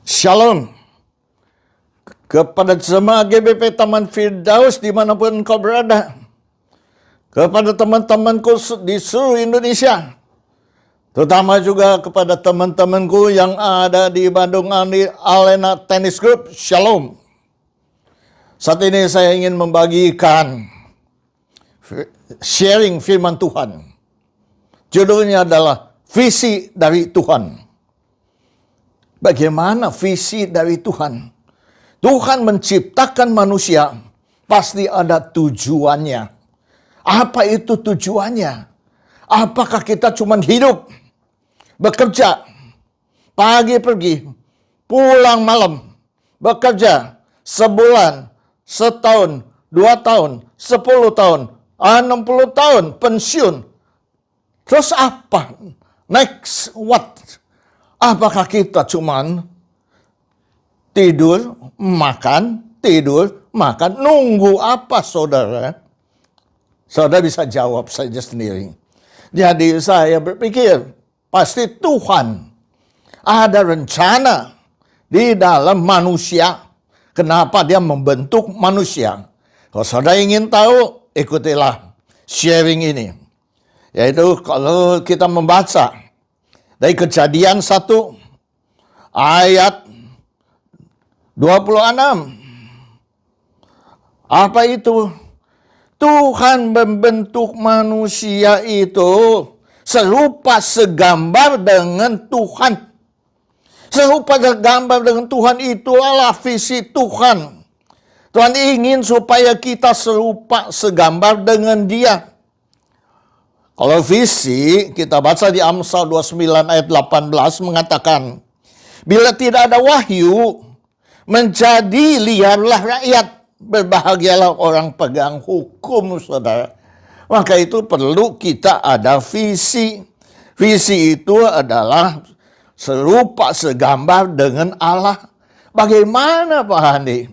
Shalom kepada jemaat GBP Taman Firdaus dimanapun kau berada. Kepada teman-temanku di seluruh Indonesia. Terutama juga kepada teman-temanku yang ada di Bandung Arena Tennis Group. Shalom. Saat ini saya ingin membagikan sharing firman Tuhan. Judulnya adalah visi dari Tuhan. Bagaimana visi dari Tuhan? Tuhan menciptakan manusia, pasti ada tujuannya. Apa itu tujuannya? Apakah kita cuma hidup, bekerja, pagi pergi, pulang malam, bekerja, sebulan, setahun, 2 tahun, 10 tahun, 60 tahun, pensiun. Terus apa? Next what? Apakah kita cuman tidur, makan, nunggu apa saudara? Saudara bisa jawab saja sendiri. Jadi saya berpikir, pasti Tuhan ada rencana di dalam manusia. Kenapa dia membentuk manusia? Kalau saudara ingin tahu, ikutilah sharing ini. Yaitu kalau kita membaca dari Kejadian 1 ayat 26. Apa itu? Tuhan membentuk manusia itu serupa segambar dengan Tuhan. Serupa segambar dengan Tuhan itu adalah visi Tuhan. Tuhan ingin supaya kita serupa segambar dengan Dia. Kalau visi, kita baca di Amsal 29 ayat 18 mengatakan, bila tidak ada wahyu, menjadi liarlah rakyat. Berbahagialah orang pegang hukum, saudara. Maka itu perlu kita ada visi. Visi itu adalah serupa segambar dengan Allah. Bagaimana Pak Handi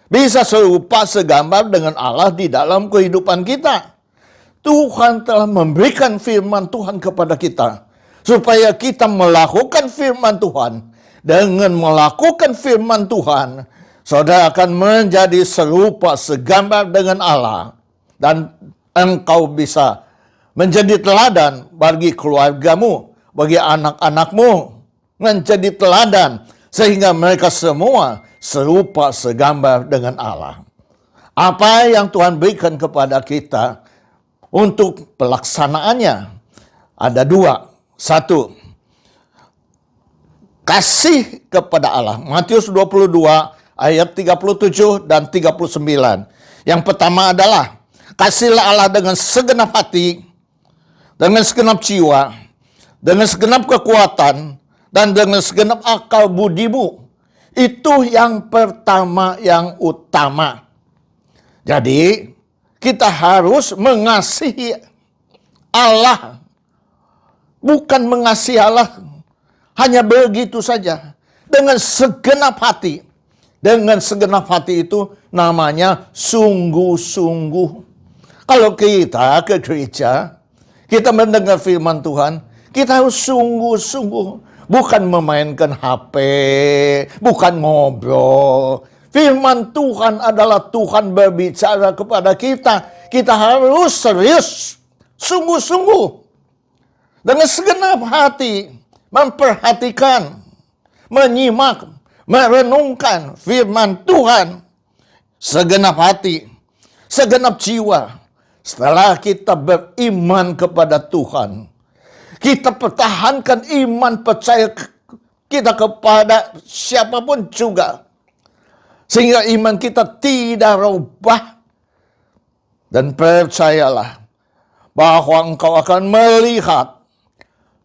bisa serupa segambar dengan Allah di dalam kehidupan kita? Tuhan telah memberikan firman Tuhan kepada kita supaya kita melakukan firman Tuhan. Dengan melakukan firman Tuhan, saudara akan menjadi serupa segambar dengan Allah. Dan engkau bisa menjadi teladan bagi keluargamu, bagi anak-anakmu. Menjadi teladan sehingga mereka semua serupa segambar dengan Allah. Apa yang Tuhan berikan kepada kita untuk pelaksanaannya? Ada 2. 1. Kasih kepada Allah. Matius 22 ayat 37 dan 39. Yang pertama adalah, kasihlah Allah dengan segenap hati, dengan segenap jiwa, dengan segenap kekuatan, dan dengan segenap akal budimu. Itu yang pertama, yang utama. Jadi, kita harus mengasihi Allah. Bukan mengasihi Allah hanya begitu saja. Dengan segenap hati. Dengan segenap hati itu namanya sungguh-sungguh. Kalau kita ke gereja, kita mendengar firman Tuhan, kita harus sungguh-sungguh. Bukan memainkan HP, bukan ngobrol. Firman Tuhan adalah Tuhan berbicara kepada kita. Kita harus serius, sungguh-sungguh. Dengan segenap hati, memperhatikan, menyimak, merenungkan firman Tuhan. Segenap hati, segenap jiwa. Setelah kita beriman kepada Tuhan, kita pertahankan iman percaya kita kepada siapapun juga. Sehingga iman kita tidak rubah. Dan percayalah bahwa engkau akan melihat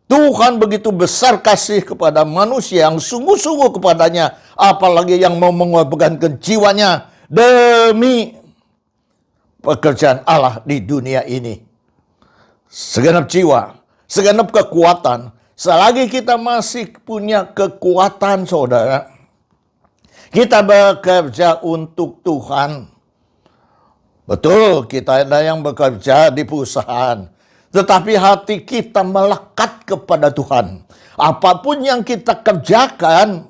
Tuhan begitu besar kasih kepada manusia yang sungguh-sungguh kepadanya. Apalagi yang mau mengorbankan jiwanya demi pekerjaan Allah di dunia ini. Segenap jiwa, segenap kekuatan. Selagi kita masih punya kekuatan, saudara, kita bekerja untuk Tuhan. Betul, kita ada yang bekerja di perusahaan. Tetapi hati kita melekat kepada Tuhan. Apapun yang kita kerjakan,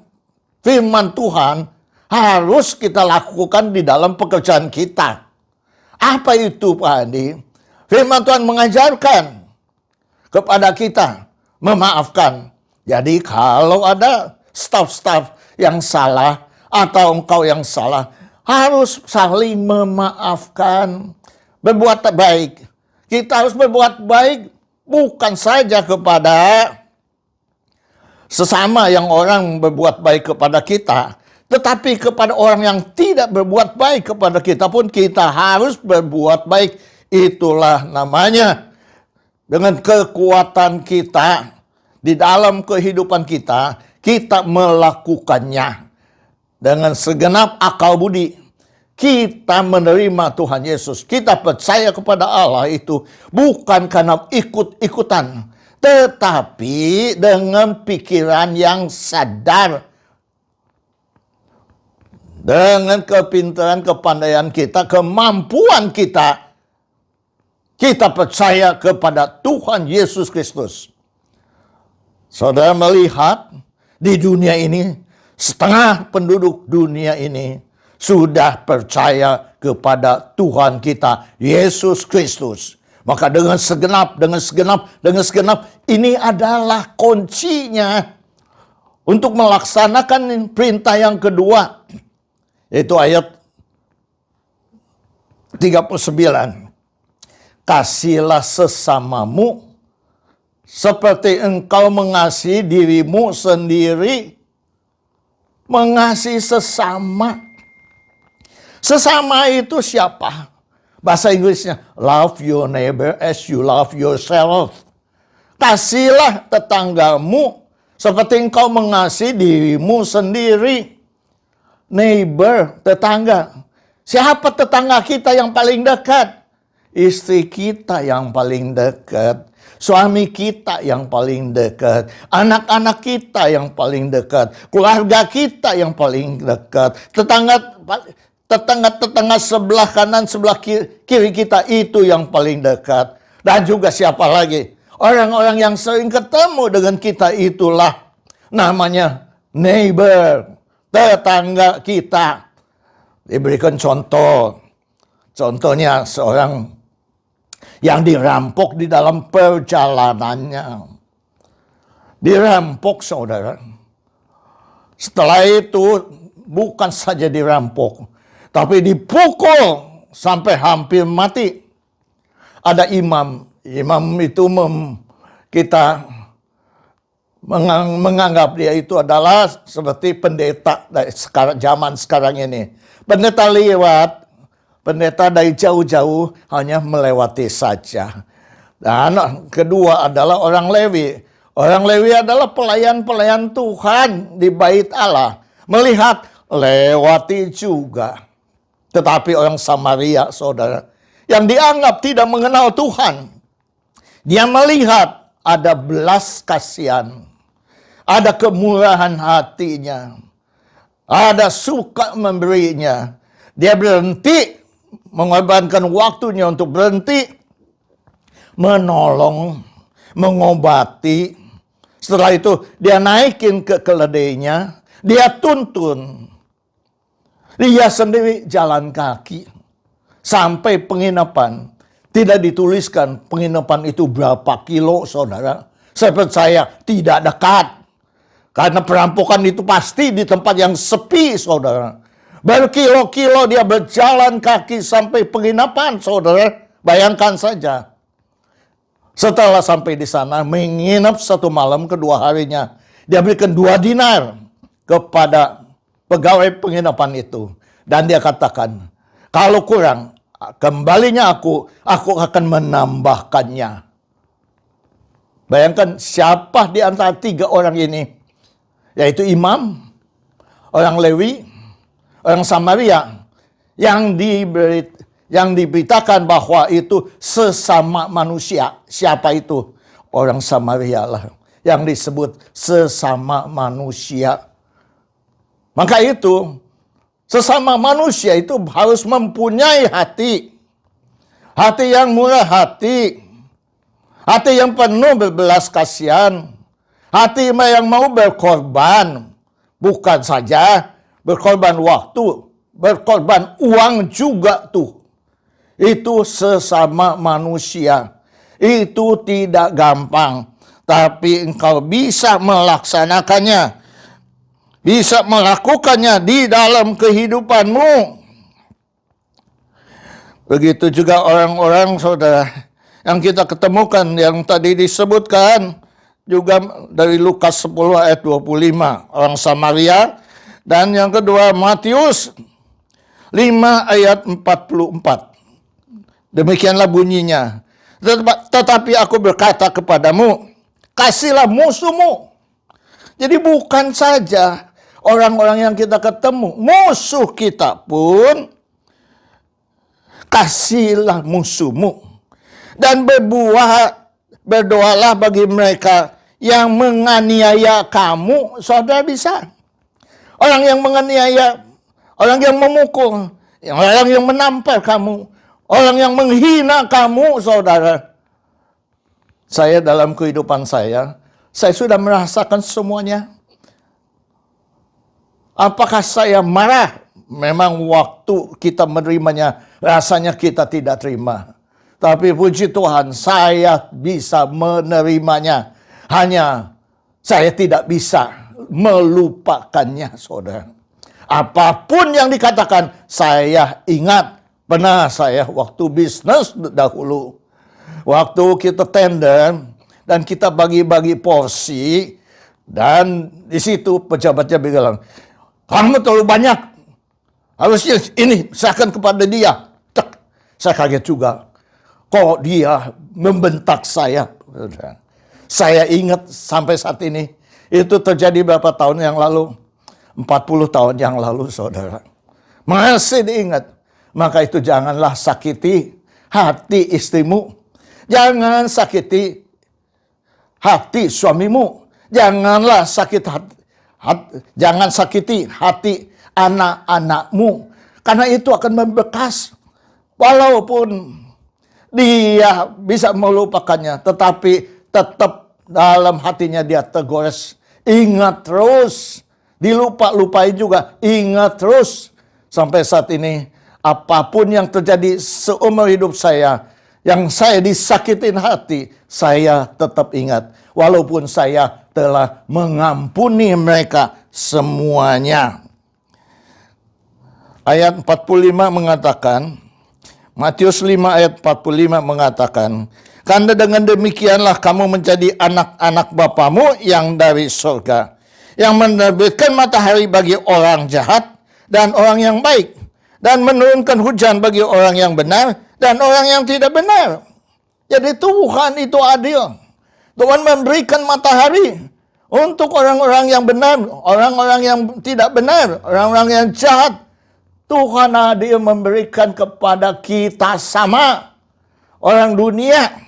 firman Tuhan harus kita lakukan di dalam pekerjaan kita. Apa itu, Pak Adi? Firman Tuhan mengajarkan kepada kita memaafkan. Jadi kalau ada staf-staf yang salah atau engkau yang salah, harus saling memaafkan, berbuat baik. Kita harus berbuat baik bukan saja kepada sesama yang orang berbuat baik kepada kita, tetapi kepada orang yang tidak berbuat baik kepada kita pun kita harus berbuat baik. Itulah namanya dengan kekuatan kita di dalam kehidupan kita, kita melakukannya dengan segenap akal budi. Kita menerima Tuhan Yesus. Kita percaya kepada Allah itu bukan karena ikut-ikutan, tetapi dengan pikiran yang sadar. Dengan kepintaran, kepandaian kita, kemampuan kita, kita percaya kepada Tuhan Yesus Kristus. Saudara melihat di dunia ini, setengah penduduk dunia ini sudah percaya kepada Tuhan kita, Yesus Kristus. Maka dengan segenap, ini adalah kuncinya untuk melaksanakan perintah yang kedua. Yaitu ayat 39. Kasihilah sesamamu seperti engkau mengasihi dirimu sendiri. Mengasihi sesama. Sesama itu siapa? Bahasa Inggrisnya, love your neighbor as you love yourself. Kasihilah tetanggamu seperti engkau mengasihi dirimu sendiri. Neighbor, tetangga. Siapa tetangga kita yang paling dekat? Istri kita yang paling dekat. Suami kita yang paling dekat. Anak-anak kita yang paling dekat. Keluarga kita yang paling dekat. Tetangga sebelah kanan, sebelah kiri kita itu yang paling dekat. Dan juga siapa lagi? Orang-orang yang sering ketemu dengan kita itulah namanya neighbor, tetangga kita. Diberikan contoh. Contohnya seorang yang dirampok di dalam perjalanannya. Dirampok, saudara. Setelah itu bukan saja dirampok, tapi dipukul sampai hampir mati. Ada imam. Imam itu kita menganggap dia itu adalah seperti pendeta dari zaman sekarang ini. Pendeta lewat, pendeta dari jauh-jauh hanya melewati saja. Dan kedua adalah orang Lewi. Orang Lewi adalah pelayan-pelayan Tuhan di bait Allah. Melihat, lewati juga. Tetapi orang Samaria, saudara, yang dianggap tidak mengenal Tuhan, dia melihat ada belas kasihan, ada kemurahan hatinya, ada suka memberinya. Dia berhenti, mengorbankan waktunya untuk berhenti, menolong, mengobati. Setelah itu dia naikin ke keledainya, dia tuntun. Dia sendiri jalan kaki sampai penginapan. Tidak dituliskan penginapan itu berapa kilo, saudara. Saya percaya tidak dekat. Karena perampokan itu pasti di tempat yang sepi, saudara. Berkilo-kilo dia berjalan kaki sampai penginapan, saudara. Bayangkan saja. Setelah sampai di sana, menginap 1 malam, kedua harinya. Dia berikan 2 dinar kepada pegawai penginapan itu. Dan dia katakan, kalau kurang, kembalinya aku akan menambahkannya. Bayangkan siapa di antara 3 orang ini, yaitu imam, orang Lewi, orang Samaria, yang diberitakan bahwa itu sesama manusia. Siapa itu? Orang Samaria lah yang disebut sesama manusia. Maka itu, sesama manusia itu harus mempunyai hati. Hati yang murah hati. Hati yang penuh berbelas kasihan. Hati yang mau berkorban. Bukan saja berkorban waktu, berkorban uang juga tuh. Itu sesama manusia. Itu tidak gampang. Tapi engkau bisa melaksanakannya. Bisa melakukannya di dalam kehidupanmu. Begitu juga orang-orang saudara yang kita ketemukan yang tadi disebutkan juga dari Lukas 10 ayat 25 orang Samaria, dan yang kedua Matius 5 ayat 44. Demikianlah bunyinya. Tetapi aku berkata kepadamu, kasihlah musuhmu. Jadi bukan saja orang-orang yang kita ketemu, musuh kita pun kasihlah musuhmu. Dan berdoalah bagi mereka yang menganiaya kamu. Saudara bisa. Orang yang menganiaya, orang yang memukul, orang yang menampar kamu, orang yang menghina kamu, saudara. Saya dalam kehidupan saya sudah merasakan semuanya. Apakah saya marah? Memang waktu kita menerimanya, rasanya kita tidak terima. Tapi puji Tuhan, saya bisa menerimanya. Hanya saya tidak bisa melupakannya, saudara. Apapun yang dikatakan, saya ingat. Pernah saya waktu bisnis dahulu. Waktu kita tender, dan kita bagi-bagi porsi. Dan di situ pejabatnya bilang, kamu terlalu banyak. Harusnya ini serahkan kepada dia. Saya kaget juga. Kok dia membentak saya? Saya ingat sampai saat ini. Itu terjadi berapa tahun yang lalu? 40 tahun yang lalu, saudara. Masih diingat. Maka itu janganlah sakiti hati istrimu. Jangan sakiti hati suamimu. Janganlah jangan sakiti hati anak-anakmu. Karena itu akan membekas. Walaupun dia bisa melupakannya, tetapi tetap dalam hatinya dia tergores. Ingat terus. Dilupa-lupai juga. Ingat terus. Sampai saat ini, apapun yang terjadi seumur hidup saya, yang saya disakitin hati, saya tetap ingat. Walaupun saya telah mengampuni mereka semuanya. Ayat 45 mengatakan, Matius 5 ayat 45 mengatakan, karena dengan demikianlah kamu menjadi anak-anak Bapamu yang dari surga, yang menerbitkan matahari bagi orang jahat dan orang yang baik, dan menurunkan hujan bagi orang yang benar dan orang yang tidak benar. Jadi Tuhan itu adil. Tuhan memberikan matahari untuk orang-orang yang benar, orang-orang yang tidak benar, orang-orang yang jahat. Tuhan adil memberikan kepada kita sama. Orang dunia.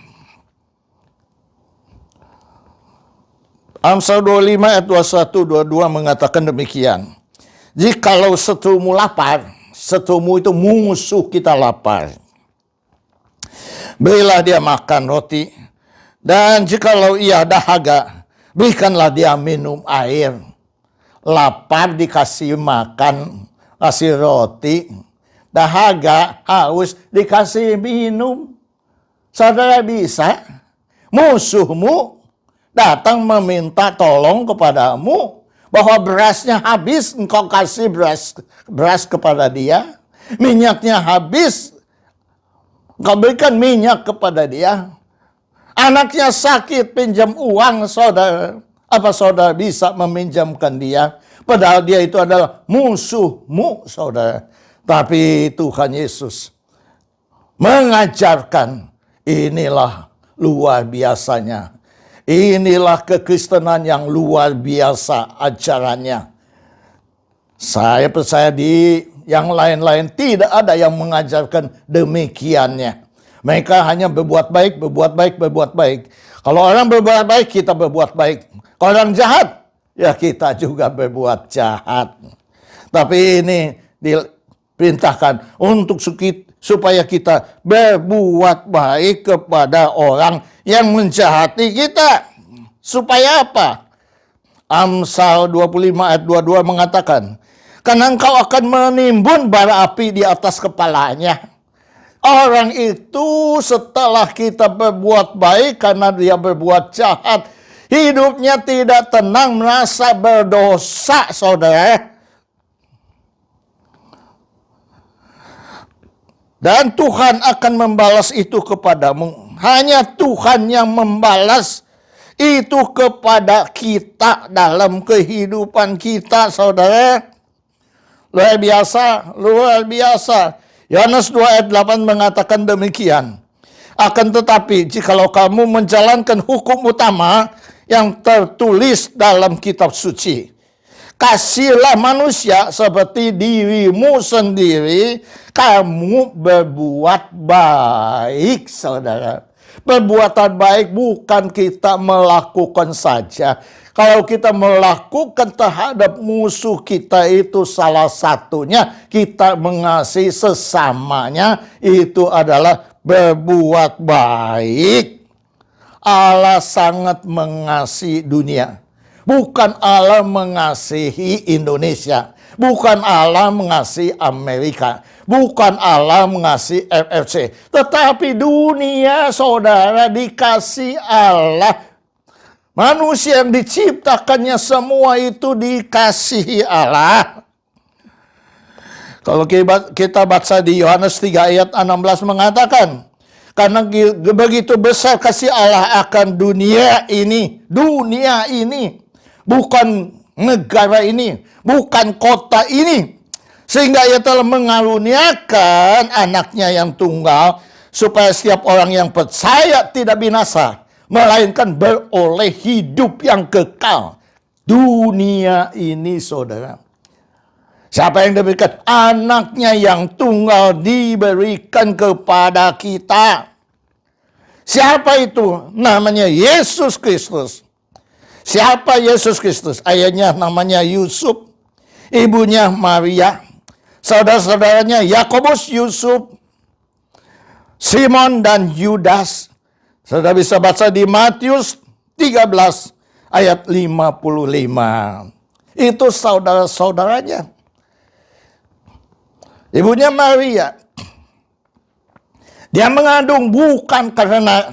Amsal 25 ayat 21-22 mengatakan demikian. Jikalau setumu lapar, setumu itu musuh kita lapar, berilah dia makan roti. Dan jikalau ia dahaga, berikanlah dia minum air. Lapar dikasih makan, kasih roti. Dahaga, haus, dikasih minum. Saudara bisa? Musuhmu datang meminta tolong kepadamu, bahwa berasnya habis, engkau kasih beras kepada dia. Minyaknya habis, engkau berikan minyak kepada dia. Anaknya sakit, pinjam uang, saudara. Apa saudara bisa meminjamkan dia? Padahal dia itu adalah musuhmu, saudara. Tapi Tuhan Yesus mengajarkan, inilah luar biasanya. Inilah kekristenan yang luar biasa ajarannya. Saya percaya di yang lain-lain tidak ada yang mengajarkan demikiannya. Mereka hanya berbuat baik, berbuat baik, berbuat baik. Kalau orang berbuat baik, kita berbuat baik. Kalau orang jahat, ya kita juga berbuat jahat. Tapi ini diperintahkan untuk supaya kita berbuat baik kepada orang yang menjahati kita. Supaya apa? Amsal 25 ayat 22 mengatakan, karena engkau akan menimbun bara api di atas kepalanya. Orang itu setelah kita berbuat baik karena dia berbuat jahat, hidupnya tidak tenang, merasa berdosa, saudara. Dan Tuhan akan membalas itu kepadamu. Hanya Tuhan yang membalas itu kepada kita dalam kehidupan kita, saudara. Luar biasa, luar biasa. Yohanes 2 ayat 8 mengatakan demikian. Akan tetapi, jikalau kamu menjalankan hukum utama yang tertulis dalam kitab suci, kasihlah manusia seperti dirimu sendiri, kamu berbuat baik, saudara. Perbuatan baik bukan kita melakukan saja. Kalau kita melakukan terhadap musuh kita, itu salah satunya kita mengasihi sesamanya, itu adalah berbuat baik. Allah sangat mengasihi dunia. Bukan Allah mengasihi Indonesia. Bukan Allah mengasihi Amerika. Bukan Allah mengasihi RFC. Tetapi dunia, saudara, dikasih Allah. Manusia yang diciptakannya semua itu dikasihi Allah. Kalau kita baca di Yohanes 3 ayat 16 mengatakan, karena begitu besar kasih Allah akan dunia ini, bukan negara ini, bukan kota ini, sehingga ia telah mengaruniakan anaknya yang tunggal, supaya setiap orang yang percaya tidak binasa, melainkan beroleh hidup yang kekal. Dunia ini, saudara, siapa yang diberikan? Anaknya yang tunggal diberikan kepada kita. Siapa itu? Namanya Yesus Kristus. Siapa Yesus Kristus? Ayahnya namanya Yusuf, ibunya Maria, saudara-saudaranya Yakobus, Yusuf, Simon, dan Yudas. Saudara bisa baca di Matius 13 ayat 55. Itu saudara-saudaranya. Ibunya Maria, dia mengandung bukan karena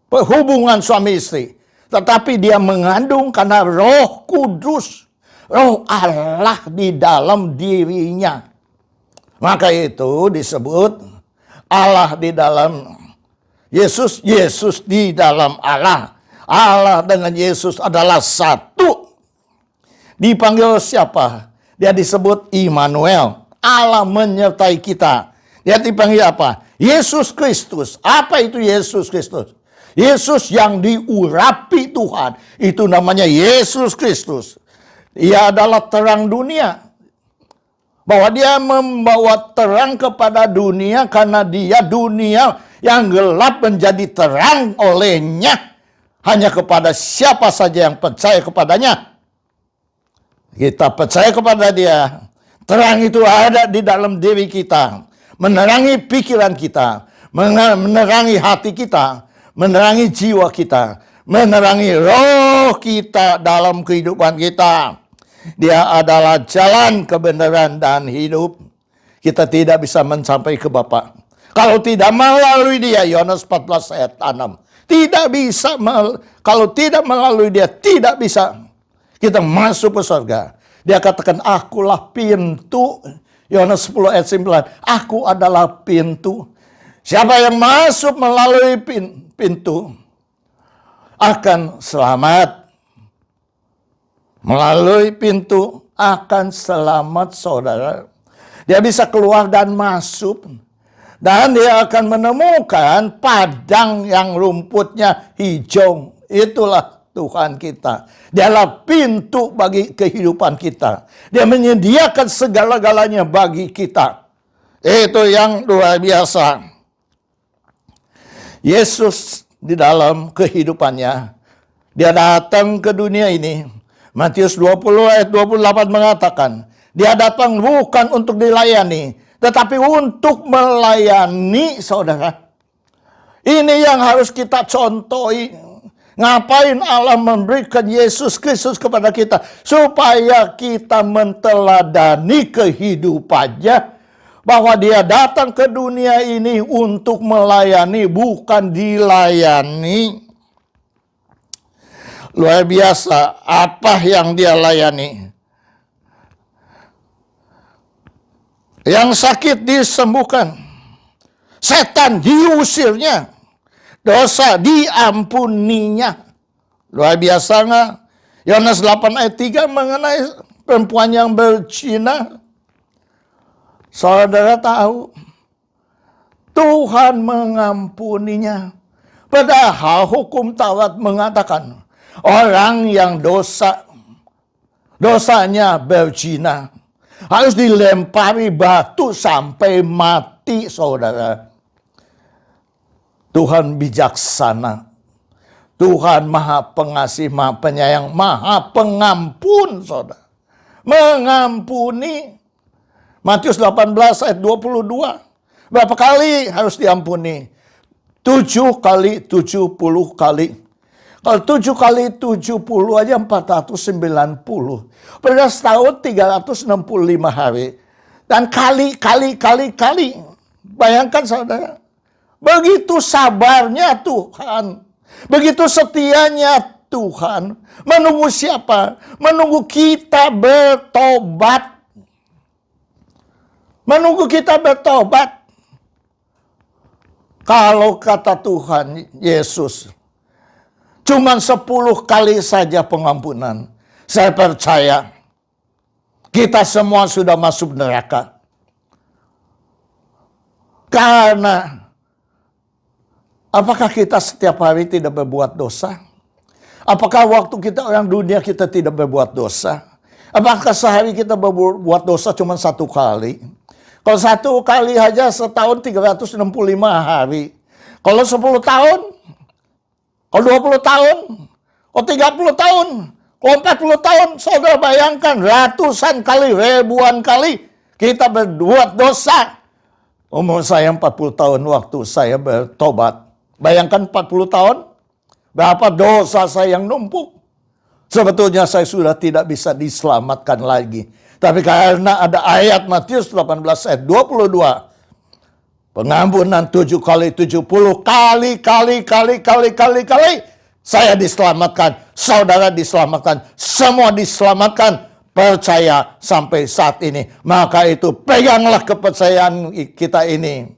hubungan suami istri, tetapi dia mengandung karena Roh Kudus, Roh Allah di dalam dirinya. Maka itu disebut Allah di dalam Yesus, Yesus di dalam Allah. Allah dengan Yesus adalah satu. Dipanggil siapa? Dia disebut Immanuel. Allah menyertai kita. Dia dipanggil apa? Yesus Kristus. Apa itu Yesus Kristus? Yesus yang diurapi Tuhan. Itu namanya Yesus Kristus. Ia adalah terang dunia. Bahwa dia membawa terang kepada dunia karena dia dunia yang gelap menjadi terang olehnya. Hanya kepada siapa saja yang percaya kepadanya. Kita percaya kepada dia. Terang itu ada di dalam diri kita. Menerangi pikiran kita. Menerangi hati kita. Menerangi jiwa kita. Menerangi roh kita dalam kehidupan kita. Dia adalah jalan kebenaran dan hidup. Kita tidak bisa mencapai ke Bapa kalau tidak melalui dia. Yohanes 14 ayat 6. Tidak bisa, kalau tidak melalui dia, tidak bisa kita masuk ke surga. Dia katakan, akulah pintu. Yohanes 10 ayat 9. Aku adalah pintu. Siapa yang masuk melalui pintu akan selamat. Melalui pintu akan selamat, saudara. Dia bisa keluar dan masuk. Dan dia akan menemukan padang yang rumputnya hijau. Itulah Tuhan kita. Dialah pintu bagi kehidupan kita. Dia menyediakan segala-galanya bagi kita. Itu yang luar biasa. Yesus di dalam kehidupannya, dia datang ke dunia ini. Matius 20 ayat 28 mengatakan, dia datang bukan untuk dilayani, tetapi untuk melayani, saudara. Ini yang harus kita contohi. Ngapain Allah memberikan Yesus Kristus kepada kita? Supaya kita menteladani kehidupannya. Bahwa dia datang ke dunia ini untuk melayani, bukan dilayani. Luar biasa, apa yang dia layani? Yang sakit disembuhkan, setan diusirnya, dosa diampuninya. Luar biasa nggak? Yohanes 8 ayat 3 mengenai perempuan yang berzina. Saudara tahu, Tuhan mengampuninya. Padahal hukum Taurat mengatakan, orang yang dosanya berzina harus dilempari batu sampai mati, saudara. Tuhan bijaksana. Tuhan maha pengasih, maha penyayang, maha pengampun, saudara. Mengampuni. Matius 18 ayat 22. Berapa kali harus diampuni? 7 kali 70 kali. Kalau 7 kali 70 aja 490. Pada setahun 365 hari. Dan kali. Bayangkan saudara. Begitu sabarnya Tuhan. Begitu setianya Tuhan. Menunggu siapa? Menunggu kita bertobat. Menunggu kita bertobat. Kalau kata Tuhan Yesus, cuman 10 kali saja pengampunan. Saya percaya kita semua sudah masuk neraka. Karena apakah kita setiap hari tidak berbuat dosa? Apakah waktu kita orang dunia kita tidak berbuat dosa? Apakah sehari kita berbuat dosa cuma 1 kali? Kalau 1 kali aja setahun 365 hari. Kalau 10 tahun, kalau 20 tahun, kalau 30 tahun, kalau 40 tahun, saudara bayangkan ratusan kali, ribuan kali kita berbuat dosa. Umur saya 40 tahun waktu saya bertobat. Bayangkan 40 tahun, berapa dosa saya yang numpuk. Sebetulnya saya sudah tidak bisa diselamatkan lagi. Tapi karena ada ayat Matius 18 ayat 22. Pengampunan 7 kali 70 kali. Saya diselamatkan. Saudara diselamatkan. Semua diselamatkan. Percaya sampai saat ini. Maka itu peganglah kepercayaan kita ini.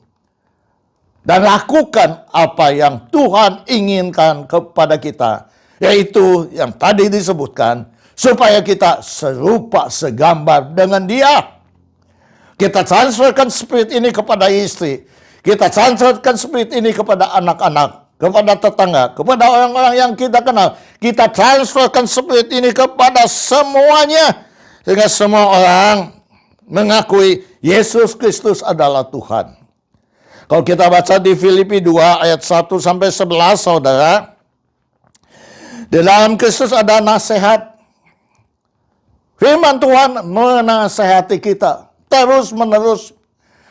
Dan lakukan apa yang Tuhan inginkan kepada kita. Yaitu yang tadi disebutkan. Supaya kita serupa, segambar dengan dia. Kita transferkan spirit ini kepada istri. Kita transferkan spirit ini kepada anak-anak, kepada tetangga, kepada orang-orang yang kita kenal. Kita transferkan spirit ini kepada semuanya. Sehingga semua orang mengakui Yesus Kristus adalah Tuhan. Kalau kita baca di Filipi 2 ayat 1 sampai 11, saudara. Di dalam Kristus ada nasihat. Firman Tuhan menasehati kita terus-menerus.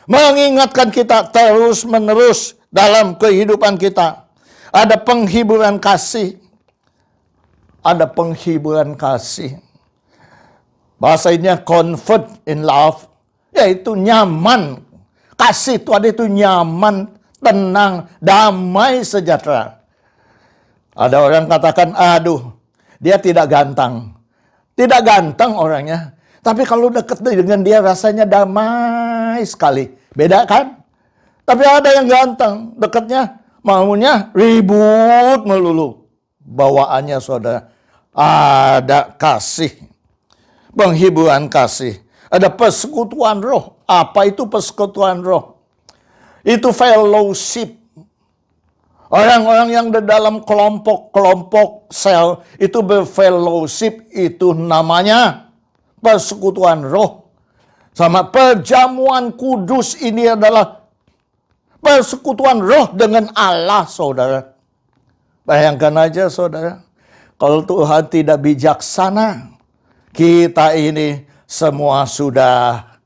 Mengingatkan kita terus-menerus dalam kehidupan kita. Ada penghiburan kasih. Ada penghiburan kasih. Bahasanya comfort in love. Yaitu nyaman. Kasih Tuhan itu nyaman, tenang, damai, sejahtera. Ada orang katakan, aduh, dia tidak ganteng. Tidak ganteng orangnya. Tapi kalau dekat dengan dia rasanya damai sekali. Beda kan? Tapi ada yang ganteng. Dekatnya maunya ribut melulu. Bawaannya saudara. Ada kasih. Penghiburan kasih. Ada persekutuan roh. Apa itu persekutuan roh? Itu fellowship. Orang-orang yang di dalam kelompok-kelompok sel itu berfellowship, itu namanya persekutuan roh. Sama perjamuan kudus ini adalah persekutuan roh dengan Allah, saudara. Bayangkan aja, saudara. Kalau Tuhan tidak bijaksana, kita ini semua sudah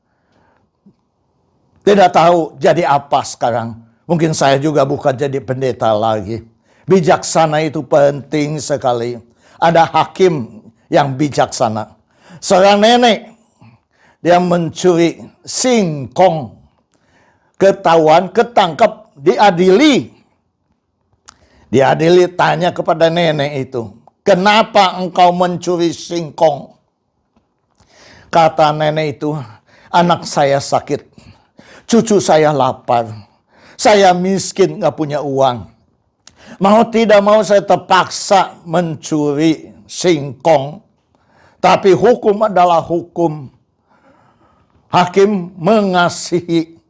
tidak tahu jadi apa sekarang. Mungkin saya juga bukan jadi pendeta lagi. Bijaksana itu penting sekali. Ada hakim yang bijaksana. Seorang nenek, dia mencuri singkong. Ketahuan, ketangkap, diadili. Diadili, tanya kepada nenek itu, kenapa engkau mencuri singkong? Kata nenek itu, anak saya sakit, cucu saya lapar, saya miskin gak punya uang. Mau tidak mau saya terpaksa mencuri singkong. Tapi hukum adalah hukum. Hakim mengasihi,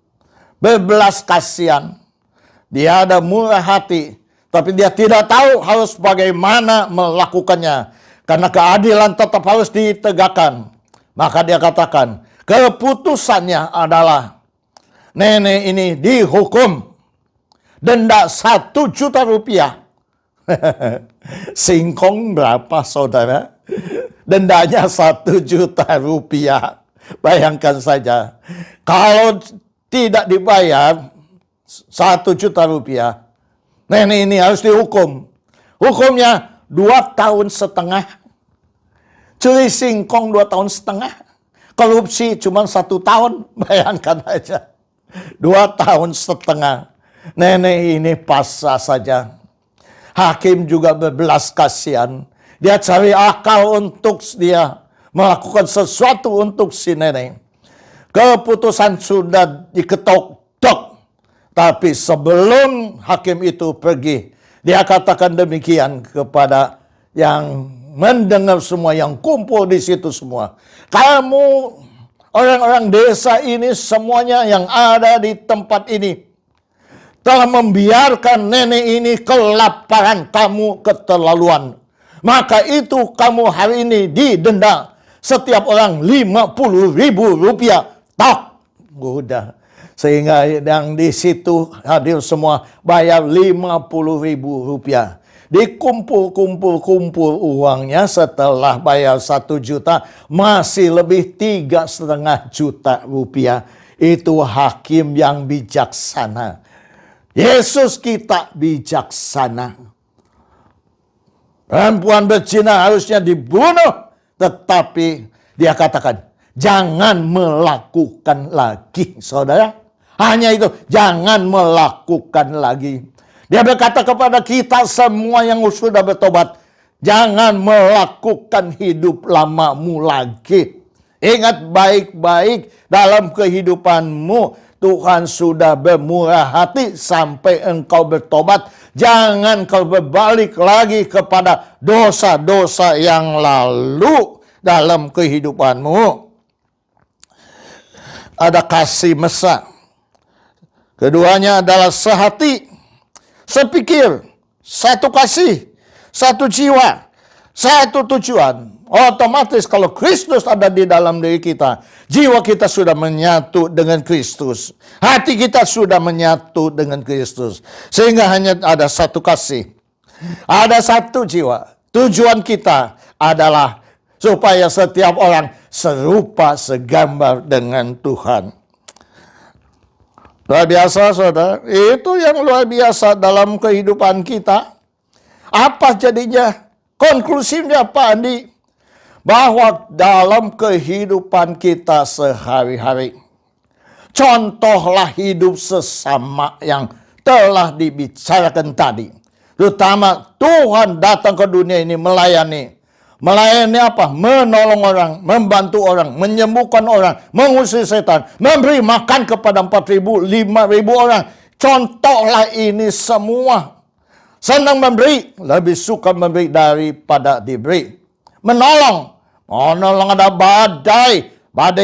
berbelas kasihan. Dia ada murah hati, tapi dia tidak tahu harus bagaimana melakukannya. Karena keadilan tetap harus ditegakkan. Maka dia katakan, keputusannya adalah nenek ini dihukum denda 1 juta rupiah. Singkong berapa, saudara? Dendanya 1 juta rupiah. Bayangkan saja, kalau tidak dibayar 1 juta rupiah, nenek ini harus dihukum. Hukumnya 2,5 tahun. Curi singkong 2,5 tahun. Korupsi cuma 1 tahun. Bayangkan aja. 2,5 tahun. Nenek ini pasrah saja. Hakim juga berbelas kasihan. Dia cari akal untuk dia melakukan sesuatu untuk si nenek. Keputusan sudah diketok-tok. Tapi sebelum hakim itu pergi, dia katakan demikian kepada yang mendengar semua, yang kumpul di situ semua. Kamu orang-orang desa ini semuanya yang ada di tempat ini telah membiarkan nenek ini kelaparan, kamu keterlaluan. Maka itu kamu hari ini didenda setiap orang 50.000 rupiah. Tak, udah. Sehingga yang di situ hadir semua bayar 50.000 rupiah. Dikumpul uangnya setelah bayar 1 juta, masih lebih 3,5 juta rupiah. Itu hakim yang bijaksana. Yesus kita bijaksana. Perempuan berzina harusnya dibunuh. Tetapi dia katakan, jangan melakukan lagi, saudara. Hanya itu, jangan melakukan lagi. Dia berkata kepada kita semua yang sudah bertobat, jangan melakukan hidup lamamu lagi. Ingat baik-baik dalam kehidupanmu, Tuhan sudah bermurah hati sampai engkau bertobat. Jangan kau berbalik lagi kepada dosa-dosa yang lalu dalam kehidupanmu. Ada kasih mesra. Keduanya adalah sehati, sepikir, satu kasih, satu jiwa, satu tujuan. Otomatis kalau Kristus ada di dalam diri kita, jiwa kita sudah menyatu dengan Kristus. Hati kita sudah menyatu dengan Kristus. Sehingga hanya ada satu kasih. Ada satu jiwa. Tujuan kita adalah supaya setiap orang serupa segambar dengan Tuhan. Luar biasa, saudara. Itu yang luar biasa dalam kehidupan kita. Apa jadinya? Konklusinya Pak Andi? Bahwa dalam kehidupan kita sehari-hari, contohlah hidup sesama yang telah dibicarakan tadi. Terutama Tuhan datang ke dunia ini melayani. Melayani apa? Menolong orang, membantu orang, menyembuhkan orang, mengusir setan, memberi makan kepada 4.000, 5.000 orang. Contohlah ini semua. Senang memberi, lebih suka memberi daripada diberi. Menolong ada badai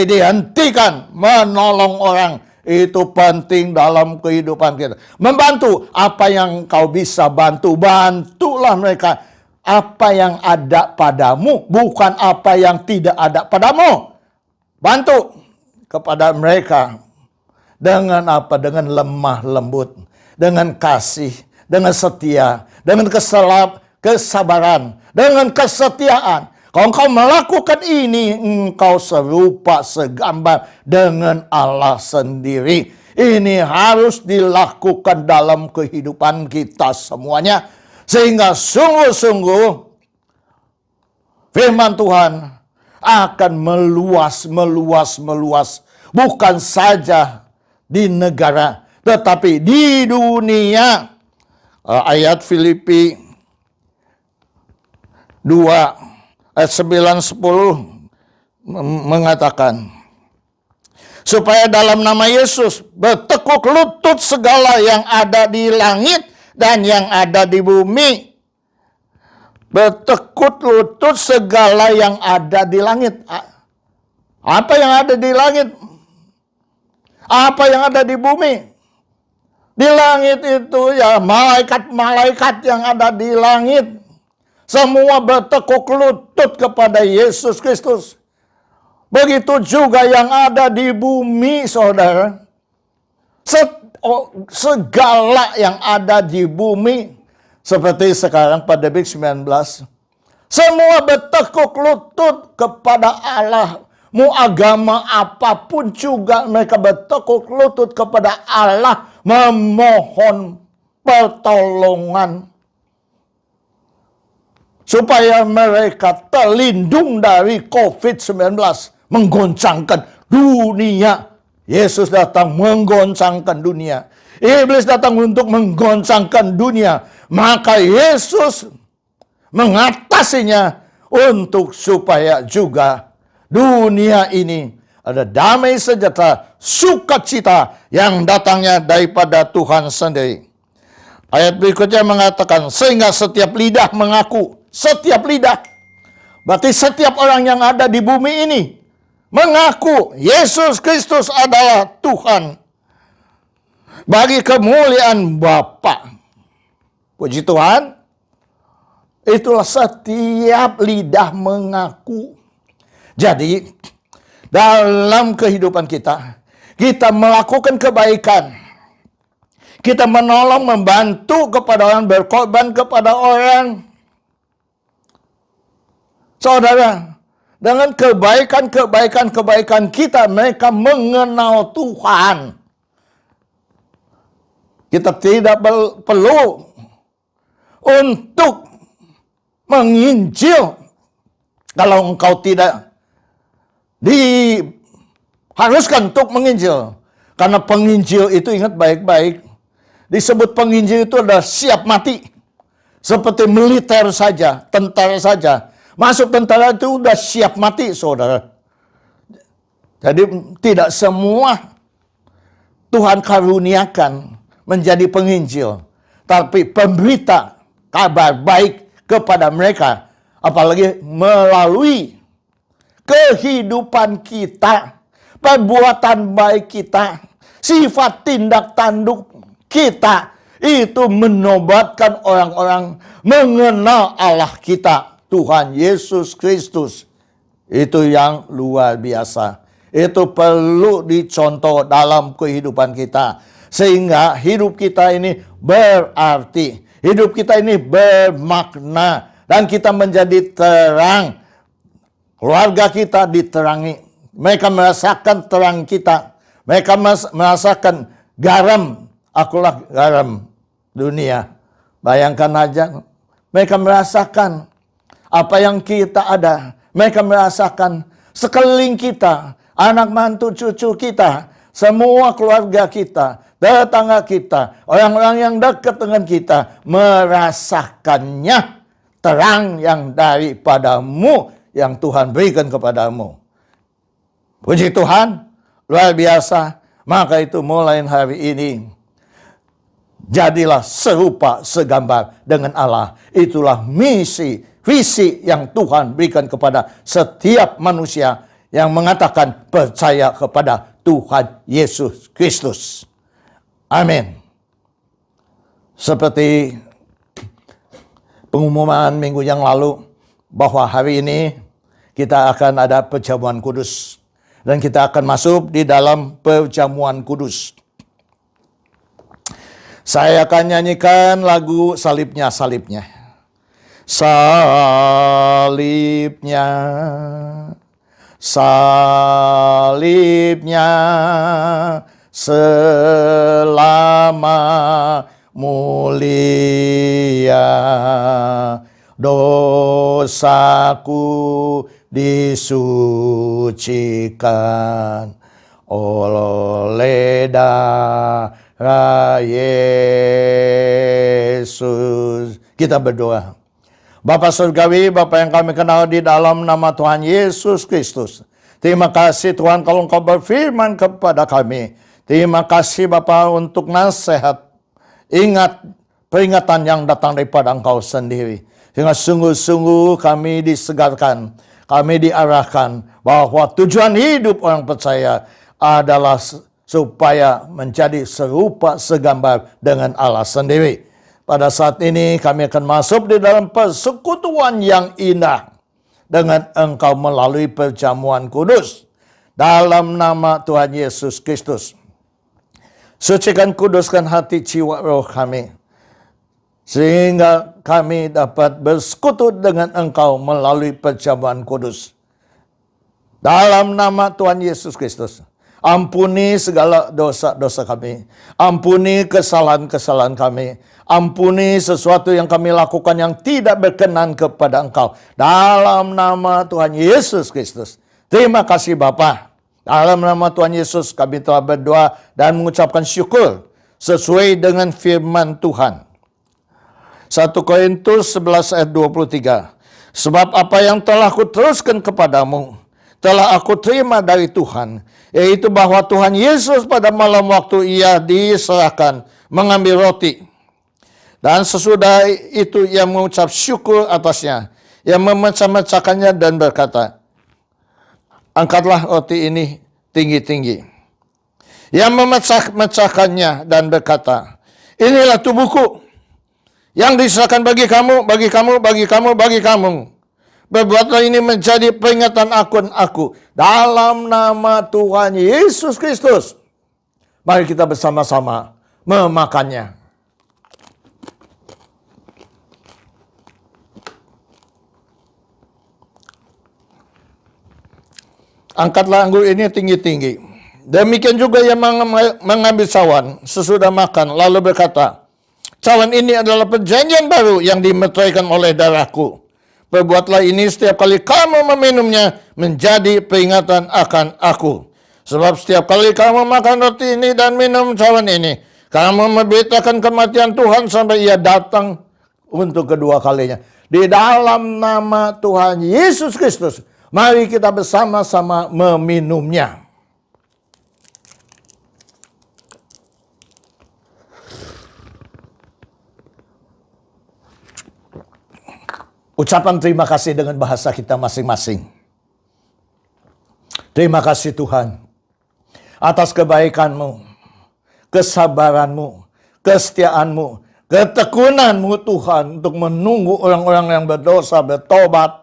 dihentikan. Menolong orang itu penting dalam kehidupan kita. Membantu apa yang kau bisa bantu, bantulah mereka. Apa yang ada padamu, bukan apa yang tidak ada padamu. Bantu kepada mereka dengan apa? Dengan lemah lembut, dengan kasih, dengan setia, dengan kesabaran, dengan kesetiaan. Kalau engkau melakukan ini, engkau serupa segambar dengan Allah sendiri. Ini harus dilakukan dalam kehidupan kita semuanya. Sehingga sungguh-sungguh firman Tuhan akan meluas. Bukan saja di negara, tetapi di dunia. Ayat Filipi 2 ayat 9-10 mengatakan, supaya dalam nama Yesus bertekuk lutut segala yang ada di langit dan yang ada di bumi. Bertekuk lutut segala yang ada di langit. Apa yang ada di langit? Apa yang ada di bumi? Di langit itu ya malaikat-malaikat yang ada di langit. Semua bertekuk lutut kepada Yesus Kristus. Begitu juga yang ada di bumi, saudara. Segala yang ada di bumi. Seperti sekarang pandemi 19. Semua bertekuk lutut kepada Allah. Mau agama apapun juga mereka bertekuk lutut kepada Allah, memohon pertolongan supaya mereka terlindung dari COVID-19, menggoncangkan dunia. Yesus datang menggoncangkan dunia. Iblis datang untuk menggoncangkan dunia. Maka Yesus mengatasinya untuk supaya juga dunia ini ada damai sejahtera, sukacita yang datangnya daripada Tuhan sendiri. Ayat berikutnya mengatakan, sehingga setiap lidah mengaku. Setiap lidah. Berarti setiap orang yang ada di bumi ini mengaku Yesus Kristus adalah Tuhan. Bagi kemuliaan Bapa. Puji Tuhan. Itulah setiap lidah mengaku. Jadi, dalam kehidupan kita, kita melakukan kebaikan. Kita menolong, membantu kepada orang, berkorban kepada orang. Saudara, dengan kebaikan kita, mereka mengenal Tuhan. Kita tidak perlu untuk menginjil. Kalau engkau tidak diharuskan untuk menginjil. Karena penginjil itu, ingat baik-baik, disebut penginjil itu adalah siap mati. Seperti militer saja, tentara saja. Masuk tentara itu udah siap mati, saudara. Jadi tidak semua Tuhan karuniakan menjadi penginjil. Tapi pemberita kabar baik kepada mereka. Apalagi melalui kehidupan kita, perbuatan baik kita, sifat tindak tanduk kita, itu menobatkan orang-orang mengenal Allah kita, Tuhan Yesus Kristus. Itu yang luar biasa. Itu perlu dicontoh dalam kehidupan kita. Sehingga hidup kita ini berarti. Hidup kita ini bermakna. Dan kita menjadi terang. Keluarga kita diterangi. Mereka merasakan terang kita. Mereka merasakan garam. Akulah garam dunia. Bayangkan aja. Mereka merasakan apa yang kita ada. Mereka merasakan sekeliling kita. Anak mantu cucu kita. Semua keluarga kita. Tetangga kita. Orang-orang yang dekat dengan kita. Merasakannya. Terang yang daripadamu. Yang Tuhan berikan kepadamu. Puji Tuhan, luar biasa. Maka itu mulai hari ini, jadilah serupa segambar dengan Allah. Itulah misi, visi yang Tuhan berikan kepada setiap manusia yang mengatakan percaya kepada Tuhan Yesus Kristus. Amin. Seperti pengumuman minggu yang lalu, bahwa hari ini kita akan ada perjamuan kudus. Dan kita akan masuk di dalam perjamuan kudus. Saya akan nyanyikan lagu salibnya. Salibnya, selama mulia. Dosaku disucikan oleh darah Yesus. Kita berdoa. Bapa Surgawi, Bapa yang kami kenal di dalam nama Tuhan Yesus Kristus. Terima kasih Tuhan kalau Engkau berfirman kepada kami. Terima kasih Bapa untuk nasihat. Ingat peringatan yang datang daripada Engkau sendiri. Sehingga sungguh-sungguh kami disegarkan. Kami diarahkan bahwa tujuan hidup orang percaya adalah supaya menjadi serupa segambar dengan Allah sendiri. Pada saat ini kami akan masuk di dalam persekutuan yang indah dengan Engkau melalui perjamuan kudus. Dalam nama Tuhan Yesus Kristus. Sucikan kuduskan hati jiwa roh kami. Sehingga kami dapat bersekutu dengan Engkau melalui perjamuan kudus. Dalam nama Tuhan Yesus Kristus. Ampuni segala dosa-dosa kami. Ampuni kesalahan-kesalahan kami. Ampuni sesuatu yang kami lakukan yang tidak berkenan kepada Engkau. Dalam nama Tuhan Yesus Kristus. Terima kasih Bapa. Dalam nama Tuhan Yesus kami telah berdoa dan mengucapkan syukur sesuai dengan firman Tuhan. 1 Korintus 11 ayat 23. Sebab apa yang telah aku teruskan kepadamu, telah aku terima dari Tuhan, yaitu bahwa Tuhan Yesus pada malam waktu ia diserahkan mengambil roti. Dan sesudah itu ia mengucap syukur atasnya. Ia memecah-mecahkannya dan berkata, angkatlah roti ini tinggi-tinggi. Ia memecah-mecahkannya dan berkata, inilah tubuhku yang diserahkan bagi kamu, bagi kamu, bagi kamu, bagi kamu. Berbuatlah ini menjadi peringatan akan aku. Dalam nama Tuhan Yesus Kristus. Mari kita bersama-sama memakannya. Angkatlah anggur ini tinggi-tinggi. Demikian juga ia mengambil cawan sesudah makan, lalu berkata, cawan ini adalah perjanjian baru yang dimeteraikan oleh darahku. Perbuatlah ini setiap kali kamu meminumnya menjadi peringatan akan aku. Sebab setiap kali kamu makan roti ini dan minum cawan ini, kamu memberitakan kematian Tuhan sampai ia datang untuk kedua kalinya. Di dalam nama Tuhan Yesus Kristus, mari kita bersama-sama meminumnya. Ucapan terima kasih dengan bahasa kita masing-masing. Terima kasih Tuhan atas kebaikan-Mu, kesabaran-Mu, kesetiaan-Mu, ketekunanmu Tuhan untuk menunggu orang-orang yang berdosa bertobat.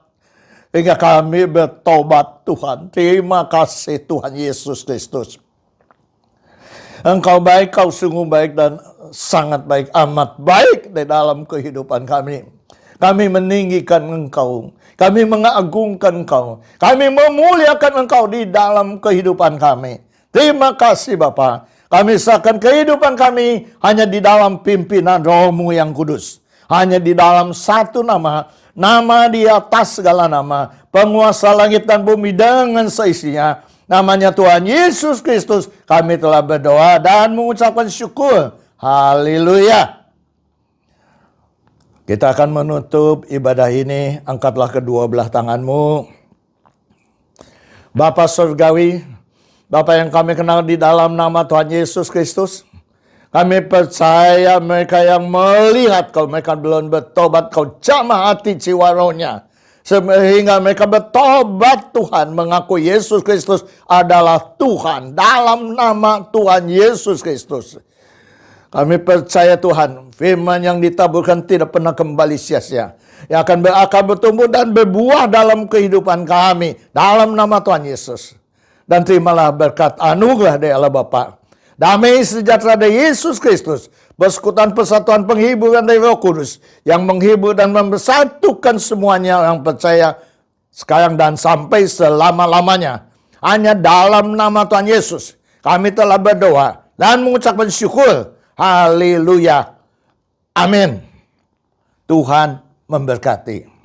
Hingga kami bertobat Tuhan. Terima kasih Tuhan Yesus Kristus. Engkau baik, Kau sungguh baik dan sangat baik, amat baik di dalam kehidupan kami. Kami meninggikan Engkau. Kami mengagungkan Engkau. Kami memuliakan Engkau di dalam kehidupan kami. Terima kasih Bapa. Kami serahkan kehidupan kami hanya di dalam pimpinan Roh-Mu yang kudus. Hanya di dalam satu nama. Nama di atas segala nama. Penguasa langit dan bumi dengan seisinya. Namanya Tuhan Yesus Kristus. Kami telah berdoa dan mengucapkan syukur. Haleluya. Kita akan menutup ibadah ini. Angkatlah kedua belah tanganmu. Bapa Surgawi, Bapa yang kami kenal di dalam nama Tuhan Yesus Kristus. Kami percaya mereka yang melihat Kau, mereka belum bertobat, Kau jamah hati jiwa rohnya. Sehingga mereka bertobat Tuhan, mengaku Yesus Kristus adalah Tuhan. Dalam nama Tuhan Yesus Kristus. Kami percaya Tuhan, firman yang ditaburkan tidak pernah kembali sia-sia. Yang akan berakar, bertumbuh dan berbuah dalam kehidupan kami. Dalam nama Tuhan Yesus. Dan terimalah berkat anugerah dari Allah Bapa. Damai sejahtera dari Yesus Kristus. Persekutuan persatuan penghiburan dari Roh Kudus. Yang menghibur dan mempersatukan semuanya yang percaya sekarang dan sampai selama-lamanya. Hanya dalam nama Tuhan Yesus. Kami telah berdoa dan mengucapkan syukur. Haleluya. Amin. Tuhan memberkati.